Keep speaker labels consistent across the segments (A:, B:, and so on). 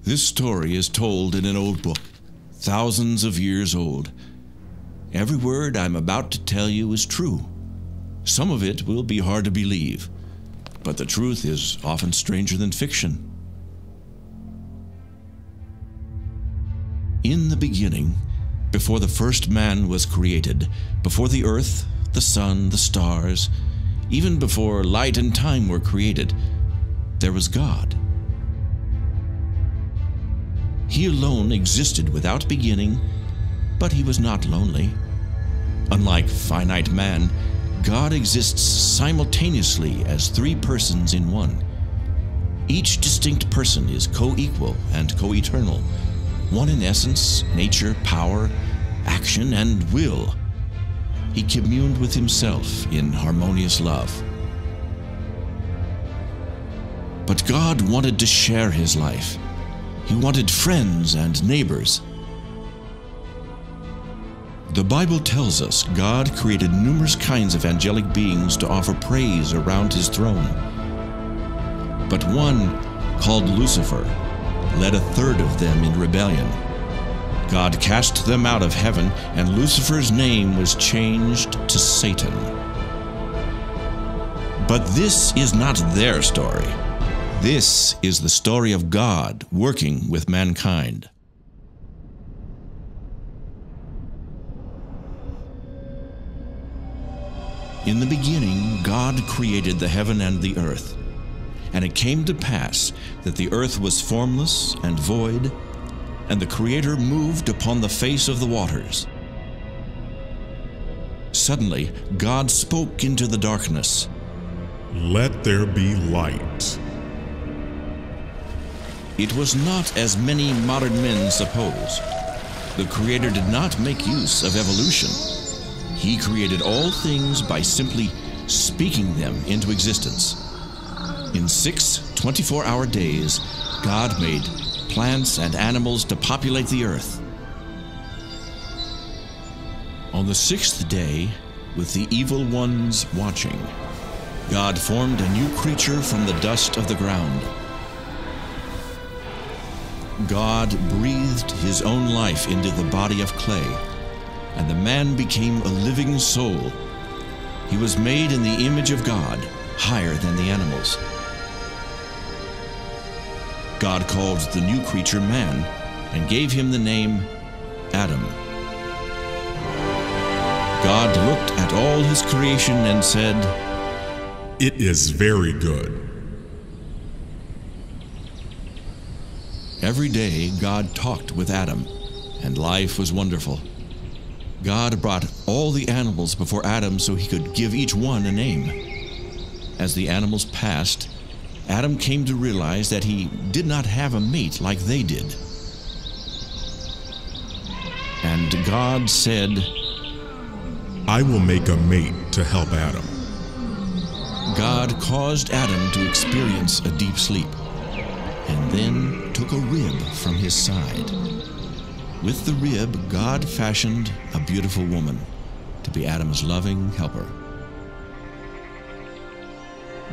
A: This story is told in an old book, thousands of years old. Every word I'm about to tell you is true. Some of it will be hard to believe, but the truth is often stranger than fiction. In the beginning, before the first man was created, before the earth, the sun, the stars, even before light and time were created, there was God. He alone existed without beginning, but he was not lonely. Unlike finite man, God exists simultaneously as three persons in one. Each distinct person is co-equal and co-eternal, one in essence, nature, power, action, and will. He communed with himself in harmonious love. But God wanted to share his life. He wanted friends and neighbors. The Bible tells us God created numerous kinds of angelic beings to offer praise around his throne. But one, called Lucifer, led a third of them in rebellion. God cast them out of heaven, and Lucifer's name was changed to Satan. But this is not their story. This is the story of God working with mankind. In the beginning, God created the heaven and the earth. And it came to pass that the earth was formless and void, and the Creator moved upon the face of the waters. Suddenly, God spoke into the darkness.
B: "Let there be light."
A: It was not as many modern men suppose. The Creator did not make use of evolution. He created all things by simply speaking them into existence. In 6 24-hour days, God made plants and animals to populate the earth. On the 6th day, with the evil ones watching, God formed a new creature from the dust of the ground. God breathed his own life into the body of clay, and the man became a living soul. He was made in the image of God, higher than the animals. God called the new creature man and gave him the name Adam. God looked at all his creation and said,
B: "It is very good."
A: Every day God talked with Adam, and life was wonderful. God brought all the animals before Adam so he could give each one a name. As the animals passed, Adam came to realize that he did not have a mate like they did. And God said,
B: "I will make a mate to help Adam."
A: God caused Adam to experience a deep sleep, and then took a rib from his side. With the rib, God fashioned a beautiful woman to be Adam's loving helper.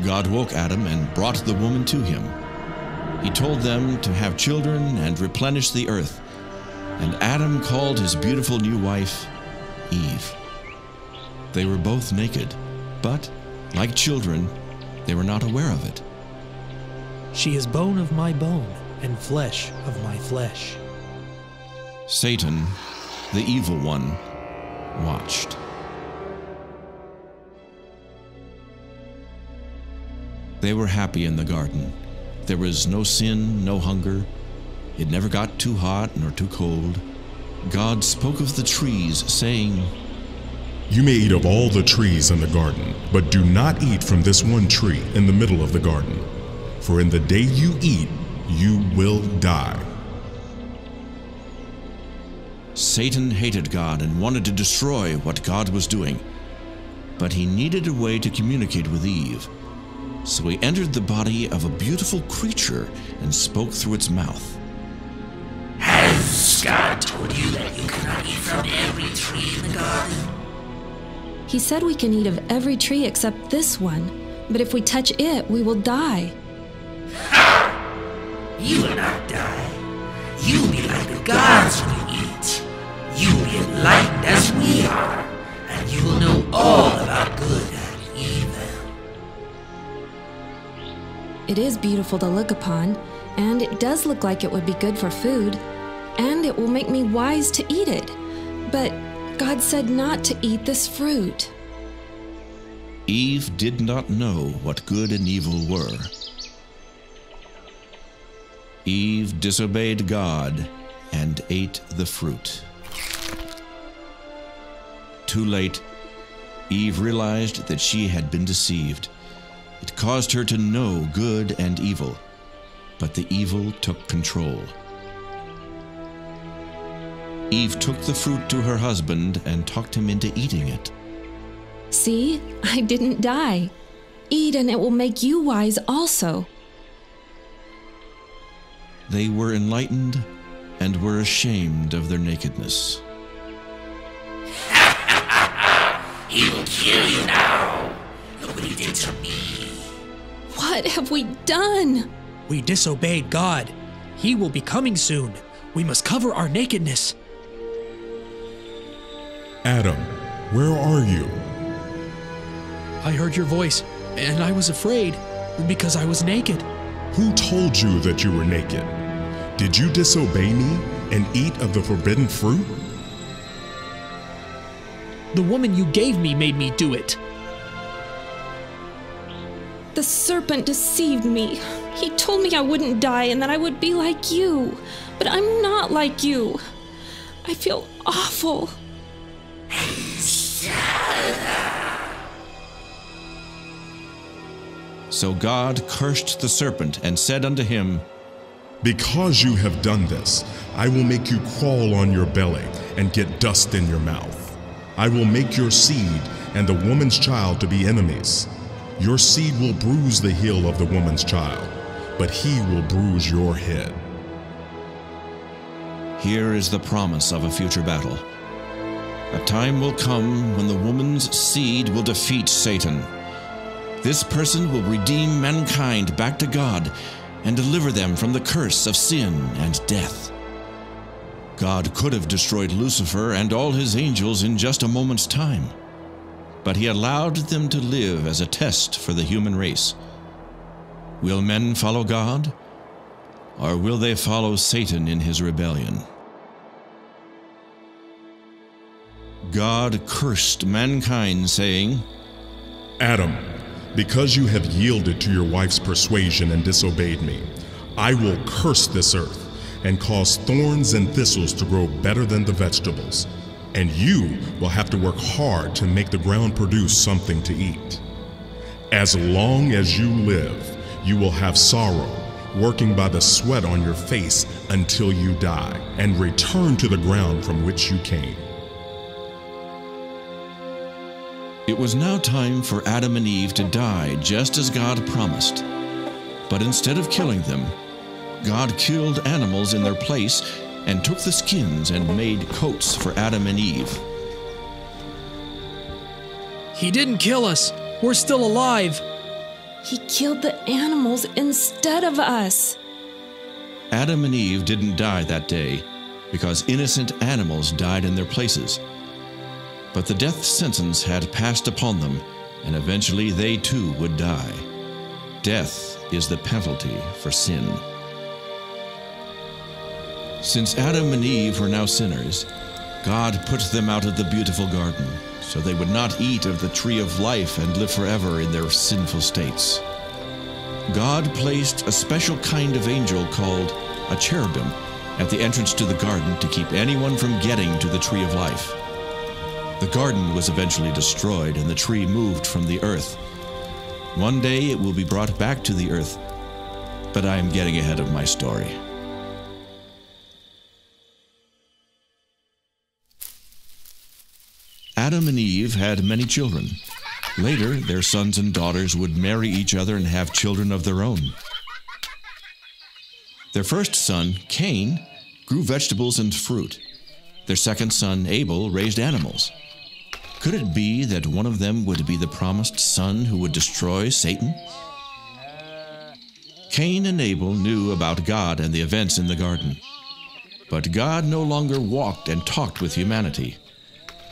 A: God woke Adam and brought the woman to him. He told them to have children and replenish the earth, and Adam called his beautiful new wife Eve. They were both naked, but, like children, they were not aware of it.
C: "She is bone of my bone and flesh of my flesh."
A: Satan, the evil one, watched. They were happy in the garden. There was no sin, no hunger. It never got too hot nor too cold. God spoke of the trees, saying,
B: "You may eat of all the trees in the garden, but do not eat from this one tree in the middle of the garden. For in the day you eat, you will die."
A: Satan hated God and wanted to destroy what God was doing. But he needed a way to communicate with Eve. So he entered the body of a beautiful creature and spoke through its mouth.
D: "Has God told you that you cannot eat from every tree in the garden?"
E: He said we can eat of every tree except this one, but if we touch it, we will die.
D: You will not die. You'll be like the gods when you eat. You'll be enlightened as we are, and you will know all about good and evil.
E: It is beautiful to look upon, and it does look like it would be good for food, and it will make me wise to eat it. But God said not to eat this fruit.
A: Eve did not know what good and evil were. Eve disobeyed God and ate the fruit. Too late, Eve realized that she had been deceived. It caused her to know good and evil, but the evil took control. Eve took the fruit to her husband and talked him into eating it.
E: See, I didn't die. Eat and it will make you wise also.
A: They were enlightened and were ashamed of their nakedness.
D: He will kill you now. Look what he did to me.
E: What have we done?
C: We disobeyed God. He will be coming soon. We must cover our nakedness.
B: Adam, where are you?
C: I heard your voice, and I was afraid because I was naked.
B: Who told you that you were naked? Did you disobey me and eat of the forbidden fruit?
C: The woman you gave me made me do it.
E: The serpent deceived me. He told me I wouldn't die and that I would be like you. But I'm not like you. I feel awful.
A: So God cursed the serpent and said unto him,
B: Because you have done this, I will make you crawl on your belly and get dust in your mouth. I will make your seed and the woman's child to be enemies. Your seed will bruise the heel of the woman's child, but he will bruise your head.
A: Here is the promise of a future battle. A time will come when the woman's seed will defeat Satan. This person will redeem mankind back to God and deliver them from the curse of sin and death. God could have destroyed Lucifer and all his angels in just a moment's time, but he allowed them to live as a test for the human race. Will men follow God, or will they follow Satan in his rebellion? God cursed mankind, saying,
B: Adam, because you have yielded to your wife's persuasion and disobeyed me, I will curse this earth and cause thorns and thistles to grow better than the vegetables, and you will have to work hard to make the ground produce something to eat. As long as you live, you will have sorrow, working by the sweat on your face until you die and return to the ground from which you came.
A: It was now time for Adam and Eve to die, just as God promised. But instead of killing them, God killed animals in their place and took the skins and made coats for Adam and Eve.
C: He didn't kill us. We're still alive.
E: He killed the animals instead of us.
A: Adam and Eve didn't die that day because innocent animals died in their places. But the death sentence had passed upon them, and eventually they too would die. Death is the penalty for sin. Since Adam and Eve were now sinners, God put them out of the beautiful garden, so they would not eat of the tree of life and live forever in their sinful states. God placed a special kind of angel called a cherubim at the entrance to the garden to keep anyone from getting to the tree of life. The garden was eventually destroyed and the tree moved from the earth. One day it will be brought back to the earth, but I am getting ahead of my story. Adam and Eve had many children. Later, their sons and daughters would marry each other and have children of their own. Their first son, Cain, grew vegetables and fruit. Their second son, Abel, raised animals. Could it be that one of them would be the promised son who would destroy Satan? Cain and Abel knew about God and the events in the garden. But God no longer walked and talked with humanity.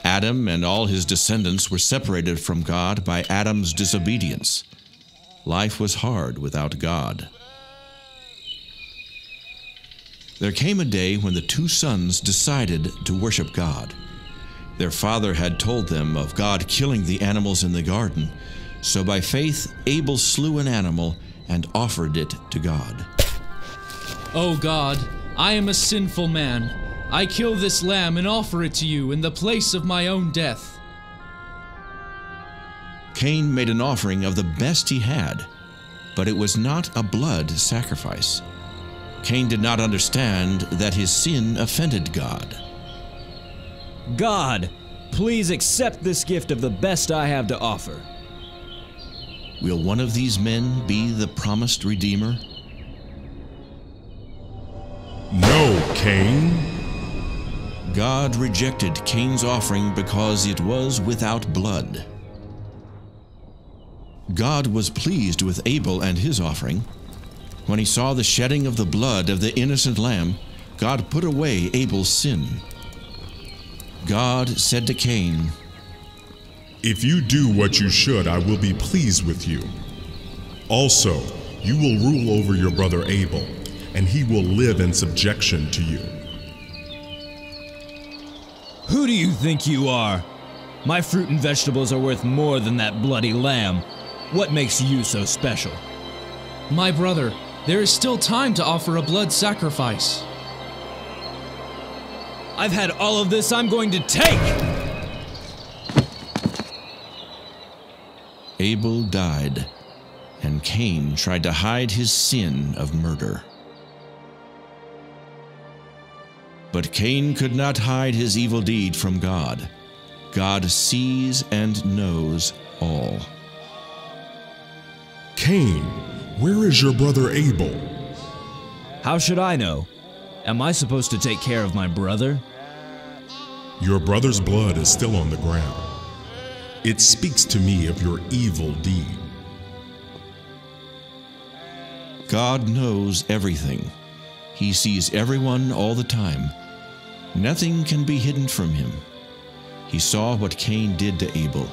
A: Adam and all his descendants were separated from God by Adam's disobedience. Life was hard without God. There came a day when the two sons decided to worship God. Their father had told them of God killing the animals in the garden, so by faith Abel slew an animal and offered it to God.
C: "O God, I am a sinful man. I kill this lamb and offer it to you in the place of my own death."
A: Cain made an offering of the best he had, but it was not a blood sacrifice. Cain did not understand that his sin offended God.
F: God, please accept this gift of the best I have to offer.
A: Will one of these men be the promised Redeemer?
B: No, Cain.
A: God rejected Cain's offering because it was without blood. God was pleased with Abel and his offering. When he saw the shedding of the blood of the innocent lamb, God put away Abel's sin. God said to Cain,
B: If you do what you should, I will be pleased with you. Also, you will rule over your brother Abel, and he will live in subjection to you.
F: Who do you think you are? My fruit and vegetables are worth more than that bloody lamb. What makes you so special?
C: My brother, there is still time to offer a blood sacrifice.
F: I've had all of this I'm going to take!
A: Abel died, and Cain tried to hide his sin of murder. But Cain could not hide his evil deed from God. God sees and knows all.
B: Cain, where is your brother Abel?
F: How should I know? Am I supposed to take care of my brother?
B: Your brother's blood is still on the ground. It speaks to me of your evil deed.
A: God knows everything. He sees everyone all the time. Nothing can be hidden from him. He saw what Cain did to Abel.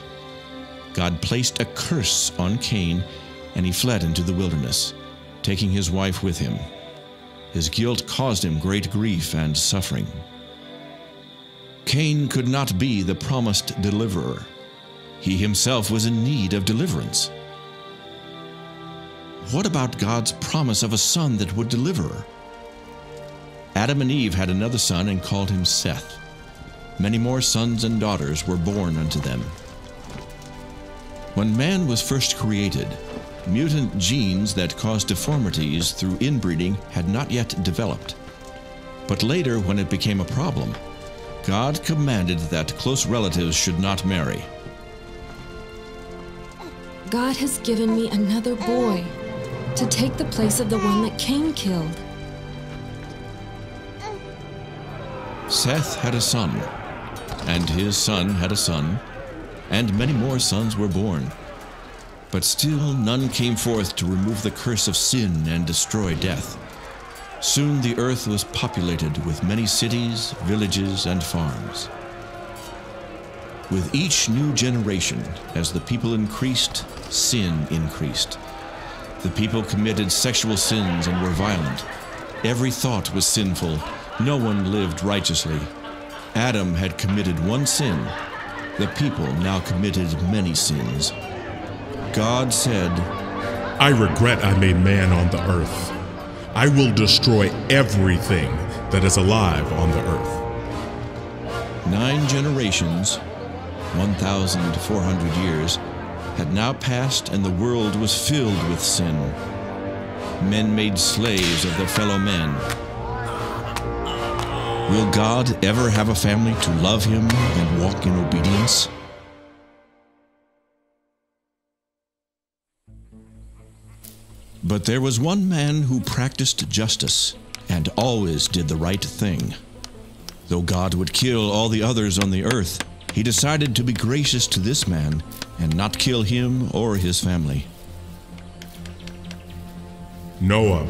A: God placed a curse on Cain, and he fled into the wilderness, taking his wife with him. His guilt caused him great grief and suffering. Cain could not be the promised deliverer. He himself was in need of deliverance. What about God's promise of a son that would deliver? Adam and Eve had another son and called him Seth. Many more sons and daughters were born unto them. When man was first created, mutant genes that caused deformities through inbreeding had not yet developed. But later, when it became a problem, God commanded that close relatives should not marry.
E: God has given me another boy to take the place of the one that Cain killed.
A: Seth had a son, and his son had a son, and many more sons were born. But still none came forth to remove the curse of sin and destroy death. Soon the earth was populated with many cities, villages, and farms. With each new generation, as the people increased, sin increased. The people committed sexual sins and were violent. Every thought was sinful. No one lived righteously. Adam had committed one sin. The people now committed many sins. God said,
B: I regret I made man on the earth. I will destroy everything that is alive on the earth.
A: 9 generations, 1,400 years, had now passed, and the world was filled with sin. Men made slaves of their fellow men. Will God ever have a family to love him and walk in obedience? But there was one man who practiced justice and always did the right thing. Though God would kill all the others on the earth, he decided to be gracious to this man and not kill him or his family.
B: Noah,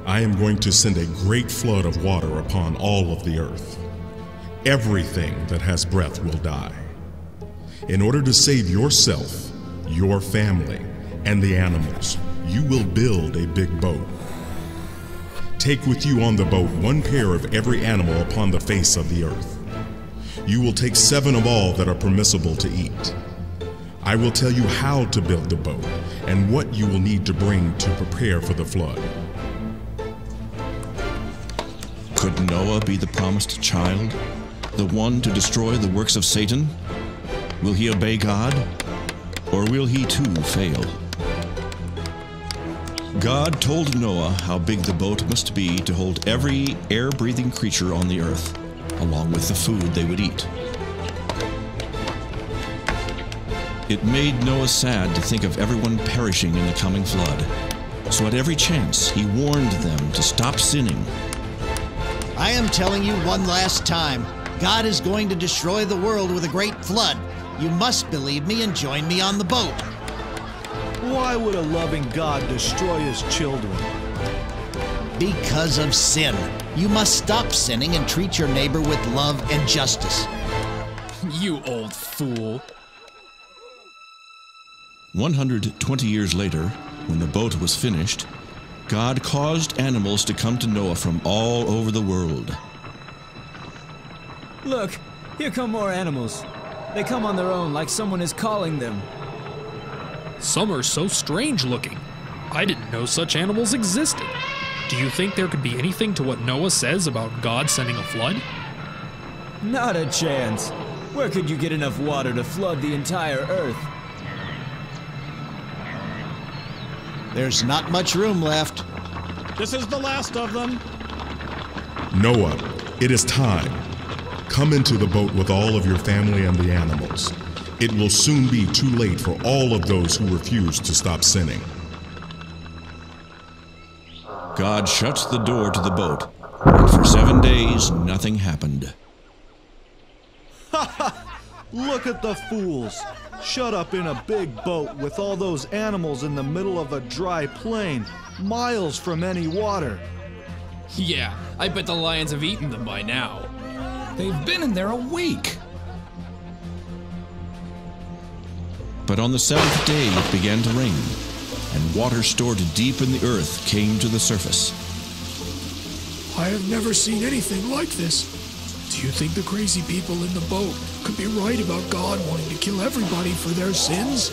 B: I am going to send a great flood of water upon all of the earth. Everything that has breath will die. In order to save yourself, your family, and the animals, you will build a big boat. Take with you on the boat 1 pair of every animal upon the face of the earth. You will take 7 of all that are permissible to eat. I will tell you how to build the boat and what you will need to bring to prepare for the flood.
A: Could Noah be the promised child, the one to destroy the works of Satan? Will he obey God, or will he too fail? God told Noah how big the boat must be to hold every air-breathing creature on the earth, along with the food they would eat. It made Noah sad to think of everyone perishing in the coming flood. So at every chance, he warned them to stop sinning.
G: I am telling you one last time, God is going to destroy the world with a great flood. You must believe me and join me on the boat.
H: Why would a loving God destroy his children?
G: Because of sin. You must stop sinning and treat your neighbor with love and justice.
C: You old fool.
A: 120 years later, when the boat was finished, God caused animals to come to Noah from all over the world.
F: Look, here come more animals. They come on their own like someone is calling them.
I: Some are so strange looking. I didn't know such animals existed. Do you think there could be anything to what Noah says about God sending a flood?
F: Not a chance. Where could you get enough water to flood the entire earth?
G: There's not much room left.
H: This is the last of them.
B: Noah, it is time. Come into the boat with all of your family and the animals. It will soon be too late for all of those who refuse to stop sinning.
A: God shuts the door to the boat, and for 7 days, nothing happened.
H: Look at the fools. Shut up in a big boat with all those animals in the middle of a dry plain, miles from any water.
C: Yeah, I bet the lions have eaten them by now.
J: They've been in there a week.
A: But on the 7th day it began to rain, and water stored deep in the earth came to the surface.
K: I have never seen anything like this. Do you think the crazy people in the boat could be right about God wanting to kill everybody for their sins?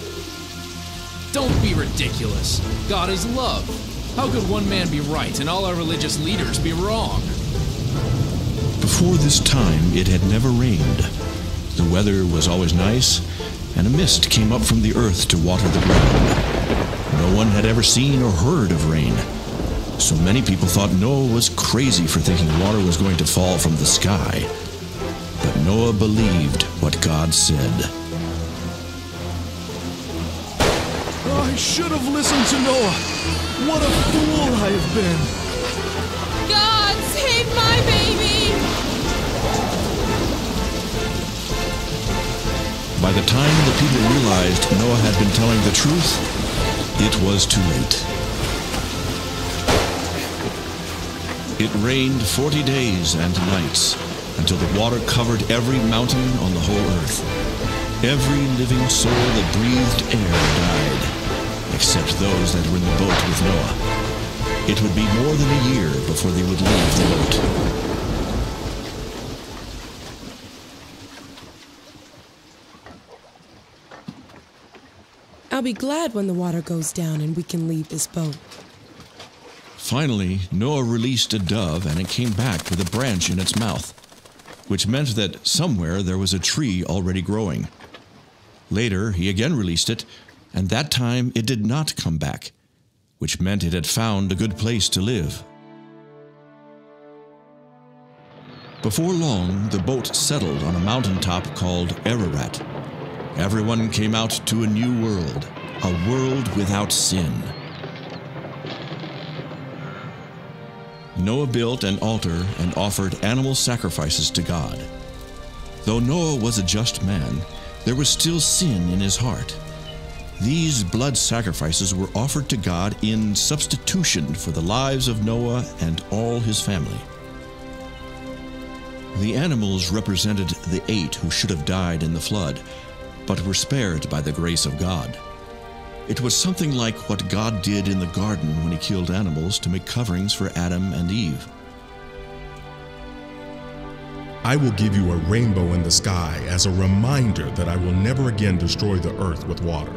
C: Don't be ridiculous. God is love. How could one man be right and all our religious leaders be wrong?
A: Before this time, it had never rained. The weather was always nice, and a mist came up from the earth to water the ground. No one had ever seen or heard of rain, so many people thought Noah was crazy for thinking water was going to fall from the sky. But Noah believed what God said.
H: I should have listened to Noah. What a fool I have been.
L: God, save my baby!
A: By the time the people realized Noah had been telling the truth, it was too late. It rained 40 days and nights until the water covered every mountain on the whole earth. Every living soul that breathed air died, except those that were in the boat with Noah. It would be more than a year before they would leave the boat.
M: I'll be glad when the water goes down and we can leave this boat.
A: Finally, Noah released a dove, and it came back with a branch in its mouth, which meant that somewhere there was a tree already growing. Later, he again released it, and that time it did not come back, which meant it had found a good place to live. Before long, the boat settled on a mountaintop called Ararat. Everyone came out to a new world, a world without sin. Noah built an altar and offered animal sacrifices to God. Though Noah was a just man, there was still sin in his heart. These blood sacrifices were offered to God in substitution for the lives of Noah and all his family. The animals represented the 8 who should have died in the flood, but were spared by the grace of God. It was something like what God did in the garden when he killed animals to make coverings for Adam and Eve.
B: I will give you a rainbow in the sky as a reminder that I will never again destroy the earth with water.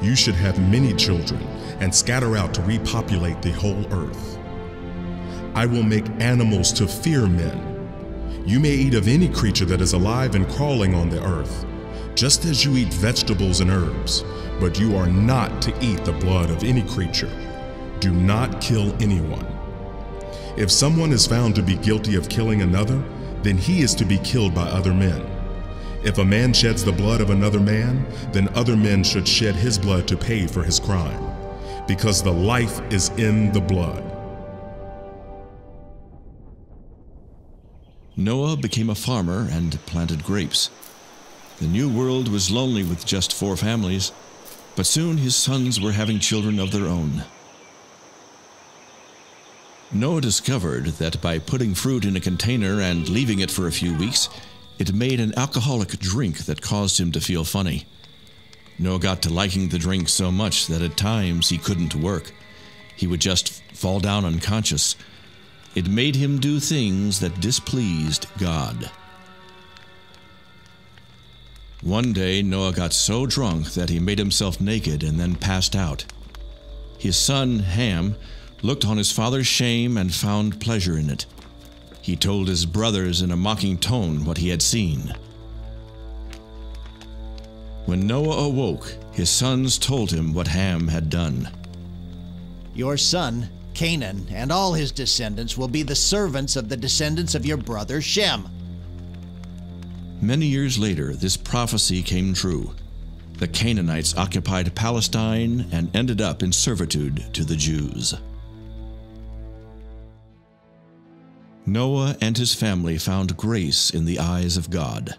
B: You should have many children and scatter out to repopulate the whole earth. I will make animals to fear men. You may eat of any creature that is alive and crawling on the earth, just as you eat vegetables and herbs, but you are not to eat the blood of any creature. Do not kill anyone. If someone is found to be guilty of killing another, then he is to be killed by other men. If a man sheds the blood of another man, then other men should shed his blood to pay for his crime, because the life is in the blood.
A: Noah became a farmer and planted grapes. The new world was lonely with just 4 families, but soon his sons were having children of their own. Noah discovered that by putting fruit in a container and leaving it for a few weeks, it made an alcoholic drink that caused him to feel funny. Noah got to liking the drink so much that at times he couldn't work. He would just fall down unconscious. It made him do things that displeased God. One day, Noah got so drunk that he made himself naked and then passed out. His son, Ham, looked on his father's shame and found pleasure in it. He told his brothers in a mocking tone what he had seen. When Noah awoke, his sons told him what Ham had done.
G: Your son, Canaan, and all his descendants will be the servants of the descendants of your brother Shem.
A: Many years later, this prophecy came true. The Canaanites occupied Palestine and ended up in servitude to the Jews. Noah and his family found grace in the eyes of God.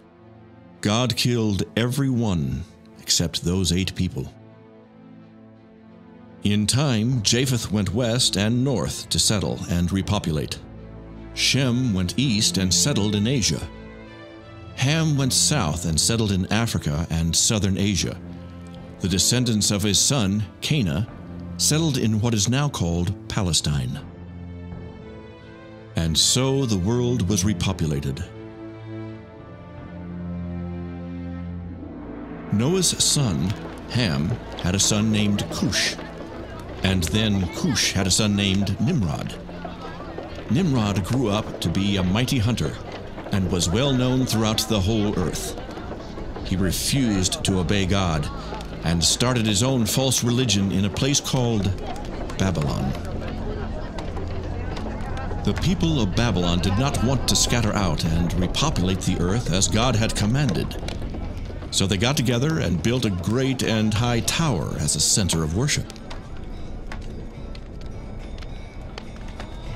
A: God killed everyone except those 8 people. In time, Japheth went west and north to settle and repopulate. Shem went east and settled in Asia. Ham went south and settled in Africa and southern Asia. The descendants of his son, Canaan, settled in what is now called Palestine. And so the world was repopulated. Noah's son, Ham, had a son named Cush, and then Cush had a son named Nimrod. Nimrod grew up to be a mighty hunter and was well known throughout the whole earth. He refused to obey God and started his own false religion in a place called Babylon. The people of Babylon did not want to scatter out and repopulate the earth as God had commanded. So they got together and built a great and high tower as a center of worship.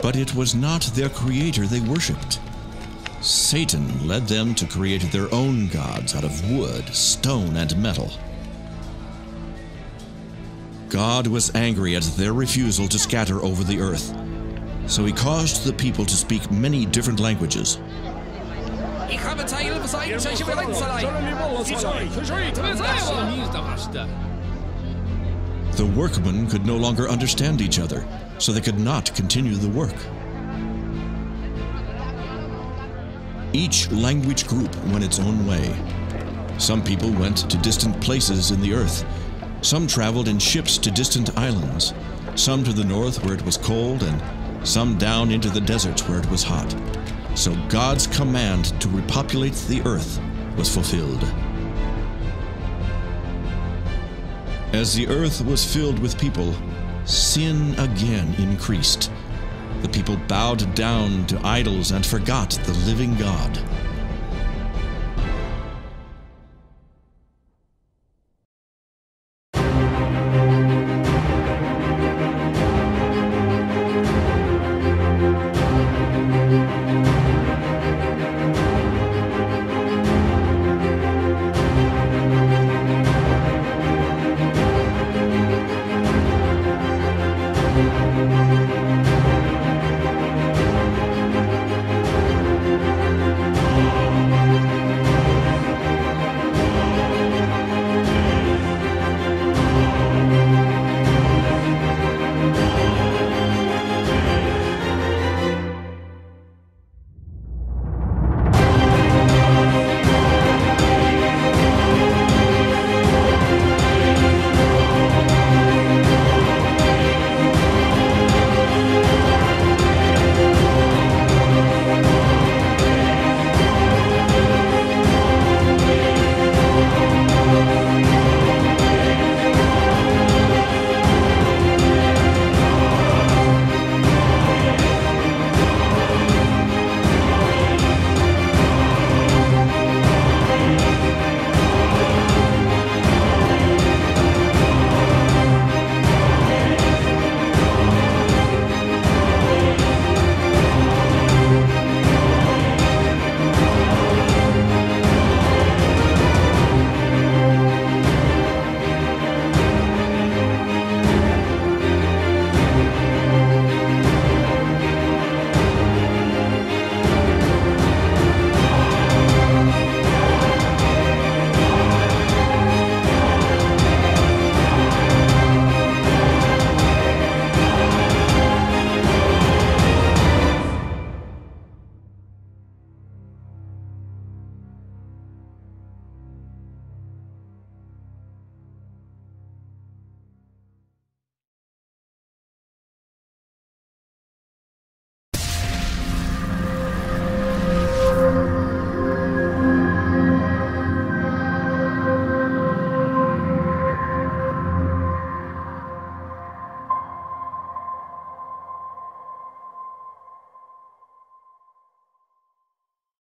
A: But it was not their creator they worshipped. Satan led them to create their own gods out of wood, stone, and metal. God was angry at their refusal to scatter over the earth. So he caused the people to speak many different languages. The workmen could no longer understand each other, so they could not continue the work. Each language group went its own way. Some people went to distant places in the earth. Some traveled in ships to distant islands. Some to the north where it was cold, and some down into the deserts where it was hot. So God's command to repopulate the earth was fulfilled. As the earth was filled with people, sin again increased. The people bowed down to idols and forgot the living God.